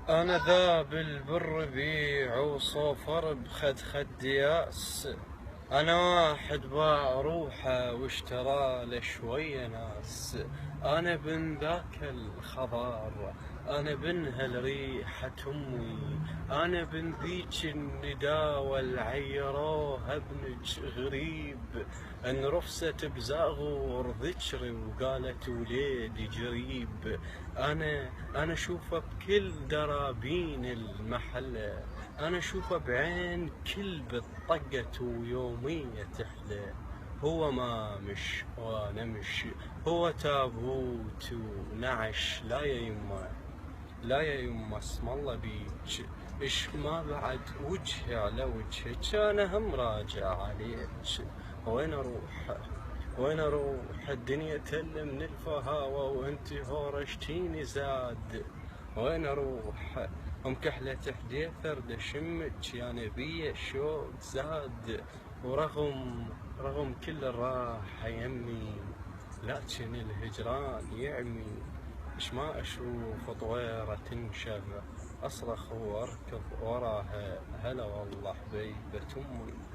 أنا ذا بالبر بيع وصوفر بخد خد ياس. أنا واحد باع روحه واشترى له شوية ناس. أنا بن ذاك الخضار، أنا بن هالريحة أمي، أنا بن ذيك النداوة العيروها ابنك غريب. ان رفست بزاغور ذكري وقالت وليدي جريب. انا اشوفه بكل درابين المحله، انا اشوفه بعين كل بالطقة ويومية تحلى. هو ما مش وانا مش، هو تابوت ونعش. لا يا يمه، لا يا يمه اسم الله بيج، اش ما بعد وجهي على وجهك، انا هم راجع عليك. وين اروح، وين اروح؟ الدنيا تل من الفهاوة وانت هورشتيني زاد. وين اروح؟ ام كحلة حديثر دشمك يا نبي الشوق زاد. رغم كل الراحة يمي، لكن الهجران يعمي. اش ما اشوف طويرة تنشر، اصرخ واركض وراها، هلا والله حبيبة امي.